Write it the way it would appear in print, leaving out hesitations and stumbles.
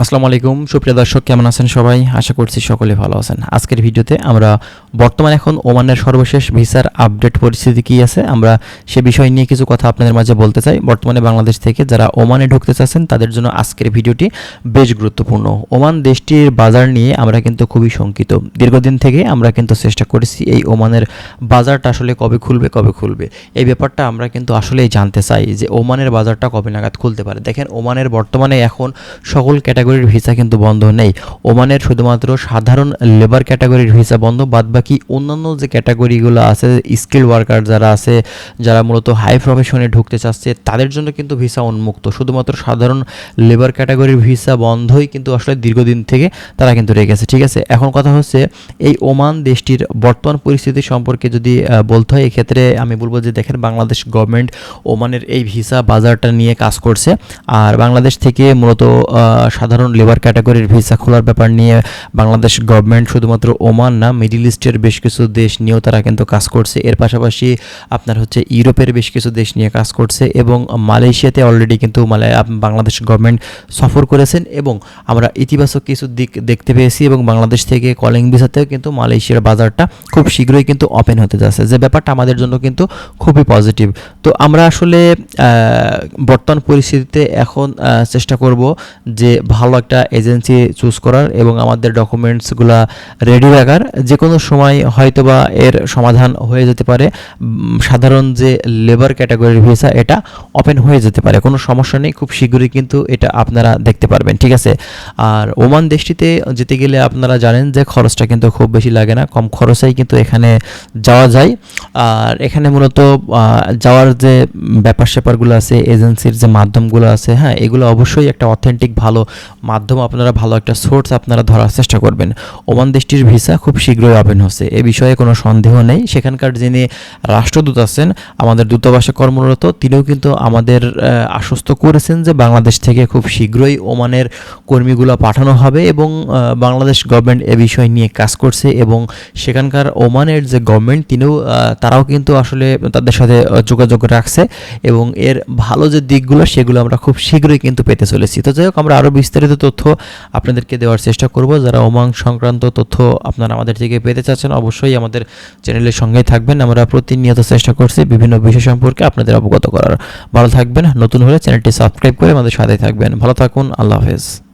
আসসালামু আলাইকুম সুপ্রিয় দর্শক, কেমন আছেন সবাই? আশা করছি সকলে ভালো আছেন। আজকের ভিডিওতে আমরা বর্তমানে এখন ওমানের সর্বশেষ ভিসার আপডেট পরিস্থিতি কী আছে আমরা সে বিষয় নিয়ে কিছু কথা আপনাদের মাঝে বলতে চাই। বর্তমানে বাংলাদেশ থেকে যারা ওমানে ঢুকতে চাচ্ছেন তাদের জন্য আজকের ভিডিওটি বেশ গুরুত্বপূর্ণ। ওমান দেশটির বাজার নিয়ে আমরা কিন্তু খুবই শঙ্কিত। দীর্ঘদিন থেকে আমরা কিন্তু চেষ্টা করেছি এই ওমানের বাজারটা আসলে কবে খুলবে এই ব্যাপারটা আমরা কিন্তু আসলেই জানতে চাই যে ওমানের বাজারটা কবে নাগাদ খুলতে পারে। দেখেন, ওমানের বর্তমানে এখন সকল ক্যাটাগরির ভিসা কিন্তু বন্ধ নেই। ওমানের শুধুমাত্র সাধারণ লেবার ক্যাটাগরির ভিসা বন্ধ, বাদবাকি অন্যান্য যে ক্যাটাগরিগুলো আছে, স্কিল ওয়ার্কার যারা আছে, যারা মূলত হাই প্রফেশনে ঢুকতে চাচ্ছে তাদের জন্য কিন্তু ভিসা উন্মুক্ত। শুধুমাত্র সাধারণ লেবার ক্যাটাগরির ভিসা বন্ধই কিন্তু আসলে দীর্ঘদিন থেকে তারা কিন্তু রেখেছে। ঠিক আছে, এখন কথা হচ্ছে এই ওমান দেশটির বর্তমান পরিস্থিতি সম্পর্কে যদি বলতে হয়, এক্ষেত্রে আমি বলবো যে দেখেন, বাংলাদেশ গভর্নমেন্ট ওমানের এই ভিসা বাজারটা নিয়ে কাজ করছে। আর বাংলাদেশ থেকে মূলত সাধারণ লেবার ক্যাটাগরির ভিসা খোলার ব্যাপার নিয়ে বাংলাদেশ গভর্নমেন্ট শুধুমাত্র ওমান না, মিডল ইস্টের বেশ কিছু দেশ নিয়েও তারা কিন্তু কাজ করছে। এর পাশাপাশি আপনার হচ্ছে ইউরোপের বেশ কিছু দেশ নিয়ে কাজ করছে এবং মালয়েশিয়াতে অলরেডি কিন্তু বাংলাদেশ গভর্নমেন্ট সফর করেছেন এবং আমরা ইতিবাচক কিছু দিক দেখতে পেয়েছি এবং বাংলাদেশ থেকে কলিং ভিসাতেও কিন্তু মালয়েশিয়ার বাজারটা খুব শীঘ্রই কিন্তু ওপেন হতে যাচ্ছে, যে ব্যাপারটা আমাদের জন্য কিন্তু খুবই পজিটিভ। তো আমরা আসলে বর্তমান পরিস্থিতিতে এখন চেষ্টা করব যে ভালো একটা এজেন্সি চুজ করার এবং আমাদের ডকুমেন্টসগুলো রেডি রাখার। যে কোনো সময় হয়তোবা এর সমাধান হয়ে যেতে পারে। সাধারণ যে লেবার ক্যাটাগরির ভিসা এটা ওপেন হয়ে যেতে পারে, কোনো সমস্যা নেই, খুব শীঘ্রই কিন্তু এটা আপনারা দেখতে পারবেন। ঠিক আছে, আর ওমান দেশটিতে যেতে গেলে আপনারা জানেন যে খরচটা কিন্তু খুব বেশি লাগে না, কম খরচেই কিন্তু এখানে যাওয়া যায়। আর এখানে মূলত যাওয়ার যে ব্যাপার স্যাপারগুলো আছে, এজেন্সির যে মাধ্যমগুলো আছে, হ্যাঁ, এগুলো অবশ্যই একটা অথেন্টিক ভালো মাধ্যম, আপনারা ভালো একটা সোর্স আপনারা ধরার চেষ্টা করবেন। ওমান দেশটির ভিসা খুব শীঘ্রই ওপেন হচ্ছে, এ বিষয়ে কোনো সন্দেহ নেই। সেখানকার যিনি রাষ্ট্রদূত আছেন, আমাদের দূতাবাসে কর্মরত, তিনিও কিন্তু আমাদের আশ্বস্ত করেছেন যে বাংলাদেশ থেকে খুব শীঘ্রই ওমানের কর্মীগুলো পাঠানো হবে এবং বাংলাদেশ গভর্নমেন্ট এ বিষয় নিয়ে কাজ করছে এবং সেখানকার ওমানের যে গভর্নমেন্ট তারাও কিন্তু আসলে তাদের সাথে যোগাযোগ রাখছে এবং এর ভালো যে দিকগুলো সেগুলো আমরা খুব শীঘ্রই কিন্তু পেতে চলেছি। তো যাই হোক, আমরা আরও বিস্তারিত তথ্য আপনাদেরকে দেওয়ার চেষ্টা করব। যারা ওমান সংক্রান্ত তথ্য আপনারা আমাদের থেকে পেতে চাচ্ছেন, অবশ্যই আমাদের চ্যানেলের সঙ্গেই থাকবেন। আমরা প্রতিনিয়ত চেষ্টা করছি বিভিন্ন বিষয় সম্পর্কে আপনাদের অবগত করার। ভালো থাকবেন, নতুন হলে চ্যানেলটি সাবস্ক্রাইব করে আমাদের সাথে থাকবেন। ভালো থাকুন, আল্লাহ হাফেজ।